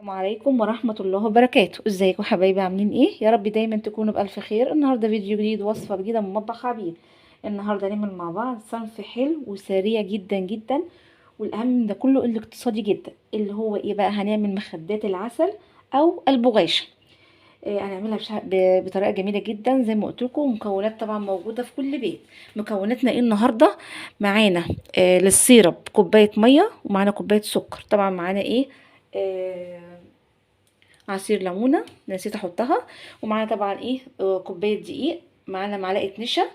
السلام عليكم ورحمة الله وبركاته. ازيكم حبايبي؟ عاملين ايه؟ يا رب دايما تكونوا بألف خير. النهاردة فيديو جديد، وصفة جديدة من مطبخ عبير. النهاردة نعمل مع بعض صنف حلو وسريع جدا جدا، والأهم من ده كله الاقتصادي جدا، اللي هو ايه بقى؟ هنعمل مخدات العسل او البغاشة. هنعملها بطريقة جميلة جدا زي ما قلت لكم. مكونات طبعا موجودة في كل بيت. مكوناتنا ايه النهاردة؟ معانا للسيرب كوباية مية، ومعانا كوباية سكر. طبعا معانا ايه؟ عصير ليمونه نسيت احطها. ومعانا طبعا ايه؟ كوبايه دقيق، معانا معلقه نشا،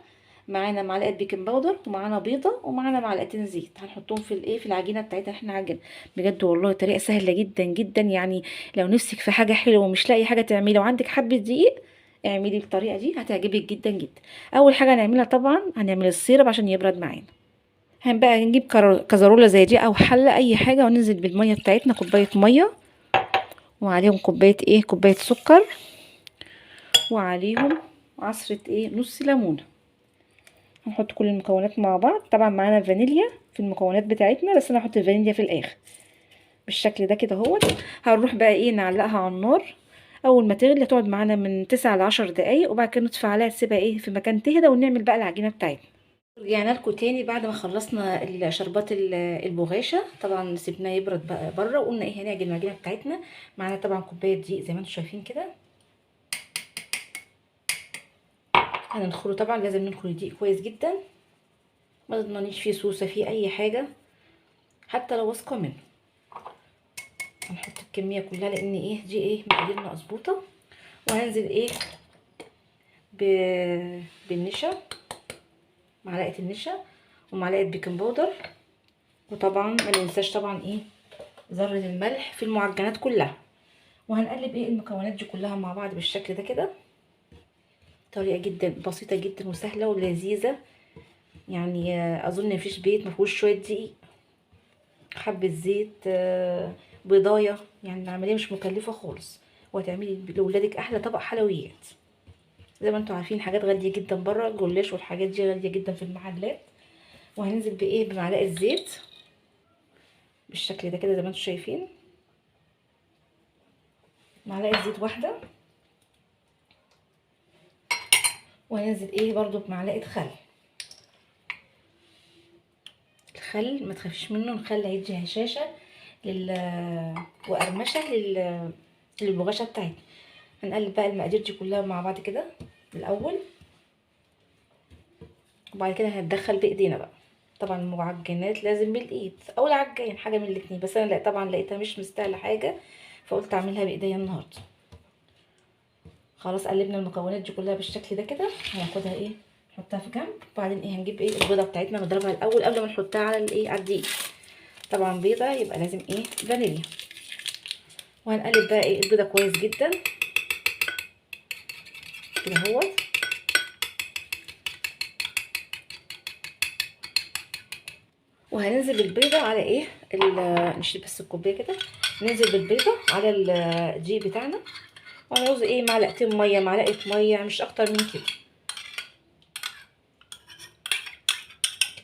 معانا معلقه بيكنج باودر، ومعانا بيضه، ومعانا معلقتين زيت. هنحطهم في الايه؟ في العجينه بتاعتنا. احنا عجن بجد والله طريقه سهله جدا جدا يعني. لو نفسك في حاجه حلوه ومش لاقي حاجه تعملي وعندك حبه دقيق، اعملي الطريقه دي هتعجبك جدا جدا. اول حاجه هنعملها طبعا هنعمل السيرب عشان يبرد معانا. بقى نجيب كزرولة زي دي او حله اي حاجه، وننزل بالميه بتاعتنا، كوبايه ميه، وعليهم كوبايه ايه؟ كوبايه سكر، وعليهم عصرة ايه؟ نص ليمونة. هنحط كل المكونات مع بعض. طبعا معانا فانيليا في المكونات بتاعتنا، بس انا هحط الفانيليا في الاخر بالشكل ده كده اهوت. هنروح بقى ايه؟ نعلقها على النار. اول ما تغلي تقعد معانا من 9 ل10 دقايق، وبعد كده نطفي عليها تسيبها ايه؟ في مكان تهدى، ونعمل بقى العجينة بتاعتنا. رجعنا لكم تاني بعد ما خلصنا شربات البغاشة. طبعا سيبناه يبرد بقى بره، وقلنا ايه؟ هنعجن العجينة بتاعتنا. معانا طبعا كوباية دقيق زي ما انتم شايفين كده. هننخله طبعا، لازم ننخل الدقيق كويس جدا، ما تضمنيش فيه سوسه فيه اي حاجه حتى لو واثقه منه. هنحط الكميه كلها لان ايه؟ دي ايه؟ مقاديرنا مظبوطه. وهننزل ايه؟ ب... بالنشا، معلقه النشا، ومعلقه بيكنج باودر. وطبعا ما ننساش طبعا ايه؟ ذره الملح في المعجنات كلها. وهنقلب ايه؟ المكونات دي كلها مع بعض بالشكل ده كده. طريقه جدا بسيطه جدا وسهله ولذيذه يعني. اظن مفيش بيت مفيهوش شويه دقيق، حبة زيت، بيضاية. يعني العملية مش مكلفة خالص، وهتعملي لولادك احلى طبق حلويات. زي ما انتم عارفين حاجات غالية جدا بره، الجلاش والحاجات دي غالية جدا في المحلات. وهننزل بايه؟ بمعلقة زيت بالشكل ده كده زي ما انتم شايفين. معلقة زيت واحدة. وهننزل ايه؟ برضو بمعلقة خل. الخل ما تخافيش منه، الخل هيدي هشاشة وقرمشة للبغاشة بتاعتنا. هنقلب بقى المقادير دي كلها مع بعض كده الاول، وبعد كده هنتدخل بايدينا بقى. طبعا المعجنات لازم بالايد او العجان، حاجه من الاتنين. بس انا لا، طبعا لقيتها مش مستاهله حاجه، فقلت اعملها بايديا النهارده. خلاص قلبنا المكونات دي كلها بالشكل ده كده. هناخدها ايه؟ نحطها في جنب. وبعدين ايه؟ هنجيب ايه؟ البيضه بتاعتنا نضربها الاول قبل ما نحطها على الايه؟ على الدقيق. طبعا بيضه يبقى لازم ايه؟ فانيليا. وهنقلب بقى ايه؟ البيضه كويس جدا كده اهوت. وهننزل بالبيضه على ايه؟ نشيل بس الكوبايه كده. ننزل بالبيضه على الدقيق بتاعنا. وهنعوز ايه؟ معلقتين ميه، معلقه ميه، مش اكتر من كده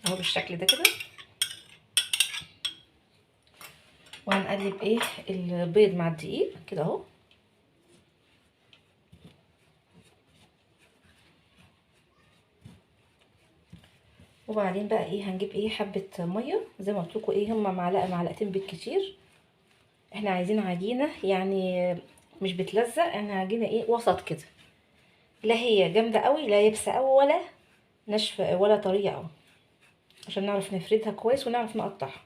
اهو بالشكل ده كده. وهنقلب ايه؟ البيض مع الدقيق كده اهو. وبعدين بقى ايه؟ هنجيب ايه؟ حبه ميه زي ما قلت لكم ايه؟ هما معلقه معلقتين بالكتير. احنا عايزين عجينه يعني مش بتلزق، احنا عجينه ايه؟ وسط كده، لا هي جامده قوي لا يابسه قوي ولا ناشفه ولا طريه قوي، عشان نعرف نفردها كويس ونعرف نقطعها.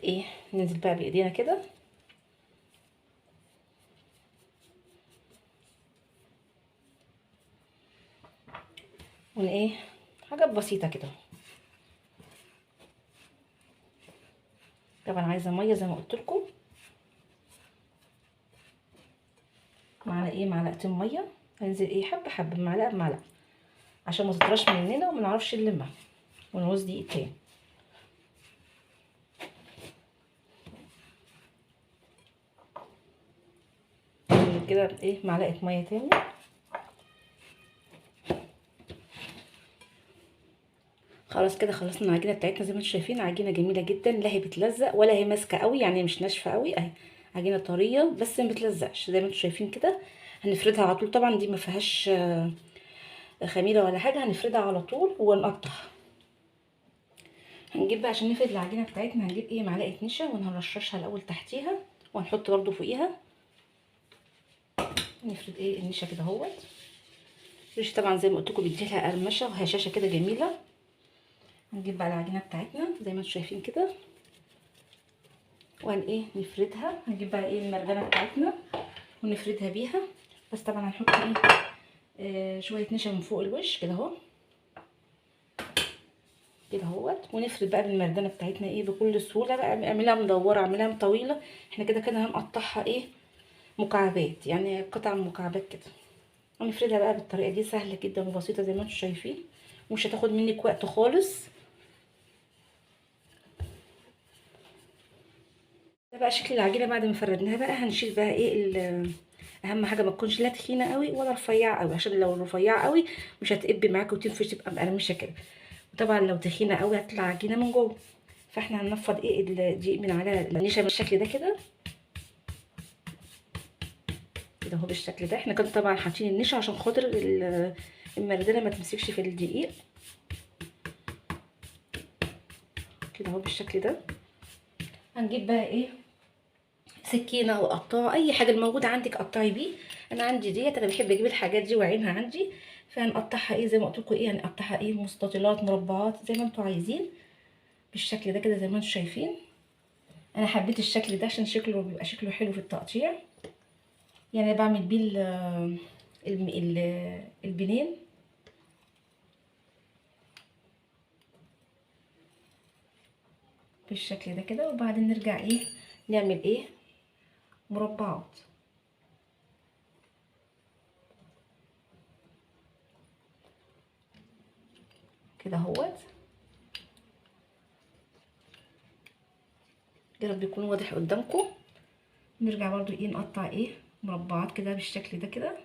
ايه؟ ننزل بقى بايدينا كده. ايه؟ حاجات بسيطه كده. طبعا عايزه ميه زي ما قلت لكم. معانا ايه؟ معلقتين ميه. هننزل ايه؟ حبه حبه، معلقه بمعلقه، عشان ما تطرش مننا وما نعرفش نلمها، ونعوز دقيق تاني. كده ايه؟ معلقه ميه تاني. خلاص كده خلصنا العجينه بتاعتنا. زي ما انتم شايفين عجينه جميله جدا، لا هي بتلزق ولا هي ماسكه قوي، يعني مش ناشفه قوي اهي، عجينه طريه بس ما بتلزقش زي ما انتم شايفين كده. هنفردها على طول، طبعا دي ما فيهاش خميره ولا حاجه، هنفردها على طول ونقطعها. هنجيب بقى عشان نفرد العجينه بتاعتنا، هنجيب ايه معلقه نشا وهنرششها الاول تحتيها، وهنحط برده فوقيها. نفرد ايه النشا كده اهوت. النشا طبعا زي ما قلت لكم بيديلها قرمشه وهشاشه كده جميله. هنجيب بقى العجينه بتاعتنا زي ما انتم شايفين كده، وهن ايه نفردها. هنجيب بقى ايه المرجله بتاعتنا ونفردها بيها، بس طبعا هنحط ايه شويه نشا من فوق الوش كده اهو، كده اهوت. ونفرد بقى بالمردانه بتاعتنا ايه بكل سهوله بقى، اعملها مدوره اعملها طويله. احنا كده كده هنقطعها ايه مكعبات، يعني قطع مكعبات كده. ونفردها بقى بالطريقه دي، سهله جدا وبسيطه زي ما انتم شايفين، ومش هتاخد منك وقت خالص. ده بقى شكل العجينه بعد ما فردناها. بقى هنشيل بقى ايه اهم حاجه ما تكونش لا تخينه قوي ولا رفيعه قوي، عشان لو رفيعه قوي مش هتقب معاكي وتنفش تبقى مقرمشه كده، وطبعا لو تخينه قوي هتطلع عجينه من جوه. فاحنا هننفض ايه الدقيق من على النشا بالشكل ده كده، كده اهو بالشكل ده. احنا كنا طبعا حاطين النشا عشان خاطر المردانه ما تمسكش في الدقيق، كده اهو بالشكل ده. هنجيب بقى ايه سكينه او قطاعه، اي حاجه الموجوده عندك قطعي بيه. انا عندي ديت، انا بحب اجيب الحاجات دي وعينها عندي، فهنقطعها ايه زي ما قلت لكم ايه، هنقطعها ايه مستطيلات مربعات زي ما انتم عايزين بالشكل ده كده زي ما انتم شايفين. انا حبيت الشكل ده عشان شكله بيبقى شكله حلو في التقطيع، يعني بعمل بيه البنين بالشكل ده كده. وبعدين نرجع ايه نعمل ايه مربعات كده اهوت. يا رب يكون واضح قدامكم. نرجع برضو ايه نقطع ايه مربعات كده بالشكل ده كده،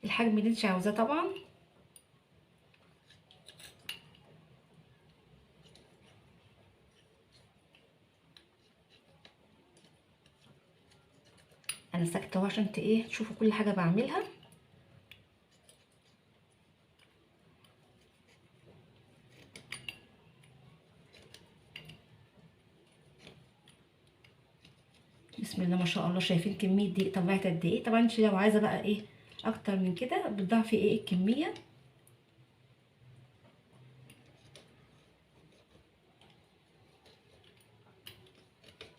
الحجم اللي انت عاوزاه طبعا. انا ساكته اهو عشان ايه تشوفوا كل حاجه بعملها. بسم الله ما شاء الله. شايفين كميه دقيق طلعت قد ايه؟ طبعا انت لو عايزه بقى ايه اكتر من كده بتضاعفي ايه الكميه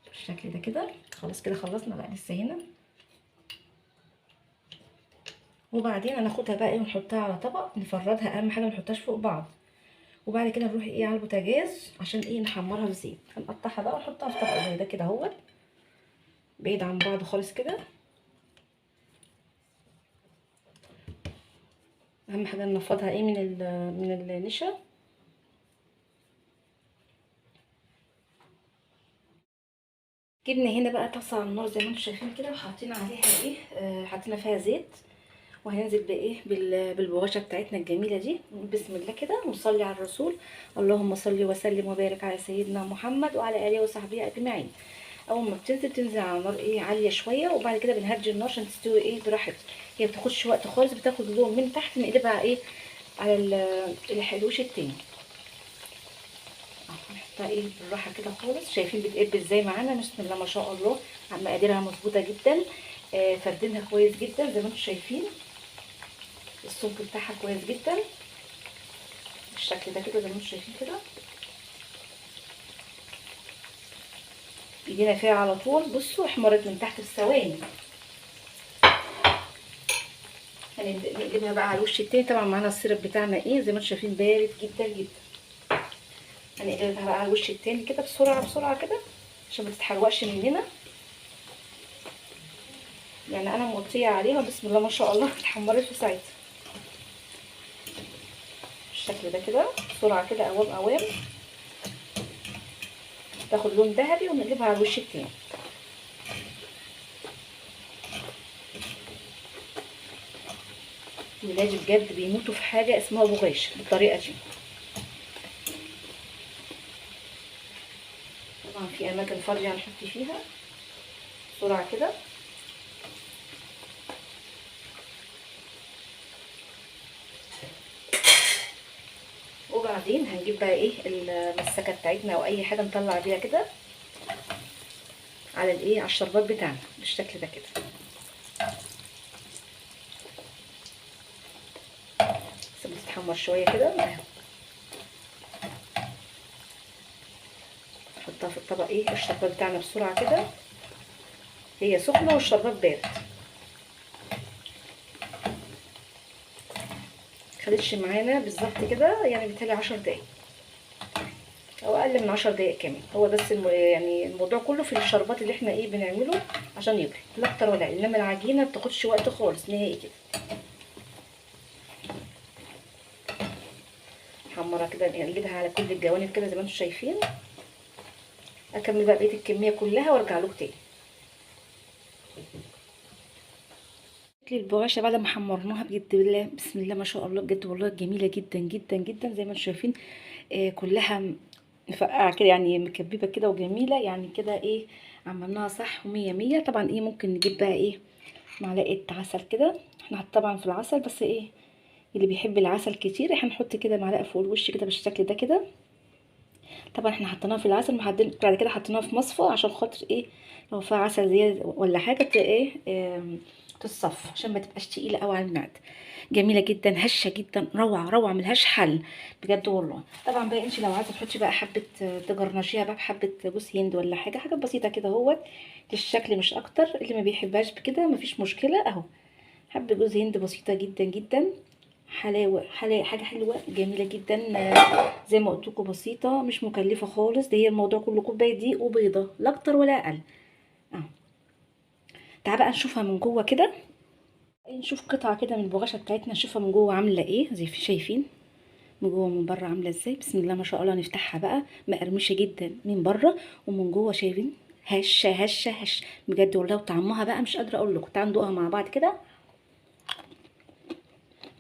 بالشكل ده كده. خلاص كده خلصنا بقى لسه هنا. وبعدين هناخدها بقى ايه ونحطها على طبق نفردها، اهم حاجه ما نحطهاش فوق بعض. وبعد كده نروح ايه على البوتاجاز عشان ايه نحمرها في زيت. هنقطعها بقى ونحطها في طبق زي ده كده اهوت، بعيد عن بعض خالص كده. اهم حاجه ننفضها ايه من النشا. جبنا هنا بقى طاسه على النار زي ما انتم شايفين كده، وحاطين عليها ايه حاطين فيها زيت. وهننزل بايه بالبواشة بتاعتنا الجميله دي. بسم الله كده ونصلي على الرسول. اللهم صل وسلم وبارك على سيدنا محمد وعلى اله وصحبه اجمعين. اول ما بتنزل على نار ايه عاليه شويه، وبعد كده بنهدي النار عشان تستوي ايه براحتها. هي بتاخدش وقت خالص، بتاخد لون من تحت نقلبها ايه على الوش التاني. هنحطها ايه بالراحه كده خالص. شايفين بتقب ازاي معانا؟ بسم الله ما شاء الله. مقاديرها مظبوطه جدا، فردينها كويس جدا زي ما انتم شايفين. السمك بتاعها كويس جدا بالشكل ده كده زي ما انتم شايفين كده. ايدينا فيها على طول، بصوا احمرت من تحت في ثواني. هنقلبها بقى على الوش التاني. طبعا معانا السيرب بتاعنا ايه زي ما انتم شايفين بارد جدا جدا. هنقلبها بقى على الوش التاني كده بسرعه بسرعه كده عشان ما تتحرقش مننا. يعني انا موطيه عليها بسم الله ما شاء الله اتحمرت في ساعتها بالشكل ده كده بسرعه كده، اوام اوام تاخد لون ذهبي. ونقلبها على الوش التاني. ولادي بجد بيموتوا في حاجه اسمها بغاش بالطريقه دي. اماكن فاضيه هنحط فيها بسرعه كده. وبعدين هنجيب بقى ايه المسكه بتاعتنا او اي حاجه نطلع بيها كده على الايه، على الشربات بتاعنا بالشكل ده كده. سيبها تتحمر شويه كده اهو. نحطها في الطبق ايه الشربات بتاعنا بسرعه كده، هي سخنه والشربات بارد. خدتش معانا بالظبط كده يعني بتهيألي 10 دقايق او اقل من 10 دقايق كمان. هو بس يعني الموضوع كله في الشربات اللي احنا ايه بنعمله عشان يبرد، لا اكتر ولا اقل. انما العجينه بتاخدش وقت خالص نهائي كده. نحمرها كده نقلبها على كل الجوانب كده زي ما انتم شايفين. اكمل بقى بقيه الكميه كلها وارجع لكم تاني. البغاشة بعد ما حمرناها بجد بالله بسم الله ما شاء الله بجد والله جميله جدا جدا جدا زي ما انتم شايفين. كلها مفقعه كده يعني مكببه كده وجميله يعني كده ايه. عملناها صح ومية مية. طبعا ايه ممكن نجيب بقى ايه معلقه عسل كده. احنا طبعا في العسل بس ايه اللي بيحب العسل كتير هنحط كده معلقه فوق الوش كده بالشكل ده كده. طبعا احنا حطيناها في العسل بعد كده حطيناها في مصفى عشان خاطر ايه لو فيها عسل زياده ولا حاجه ايه تتصفى عشان ما تبقاش تقيله قوي على المعده. جميله جدا هشه جدا روعه روعه ملهاش حل بجد والله. طبعا بقى انت لو عايزه تحطي بقى حبه تجرنشيها بقى بحبه جوز هند ولا حاجه حاجه بسيطه كده اهوت الشكل مش اكتر. اللي ما بيحبهاش بكده مفيش مشكله اهو. حبه جوز هند بسيطه جدا جدا. حلاوه حاجه حلوه جميله جدا. زي ما قلت لكم بسيطه مش مكلفه خالص. ده هي الموضوع كله كوبايه دقيق وبيضه لا اكتر ولا اقل. اهو. تعال بقى نشوفها من جوه كده. نشوف قطعه كده من البغاشه بتاعتنا نشوفها من جوه عامله ايه زي شايفين من جوه ومن بره عامله ازاي. بسم الله ما شاء الله. نفتحها بقى مقرمشه جدا من بره ومن جوه شايفين هشه هشه هش بجد والله. وطعمها بقى مش قادره اقول لكم. تعالوا ندوقها مع بعض كده.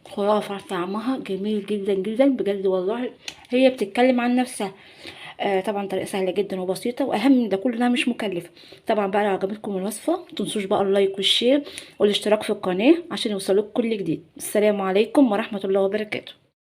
خرافة طعمها جميل جدا جدا بجد والله. هي بتتكلم عن نفسها. طبعا طريقة سهلة جدا وبسيطة واهم من ده كله انها مش مكلفة. طبعا بقى لو عجبتكم الوصفة متنسوش بقى اللايك والشير والاشتراك في القناة عشان يوصلك كل جديد. السلام عليكم ورحمة الله وبركاته.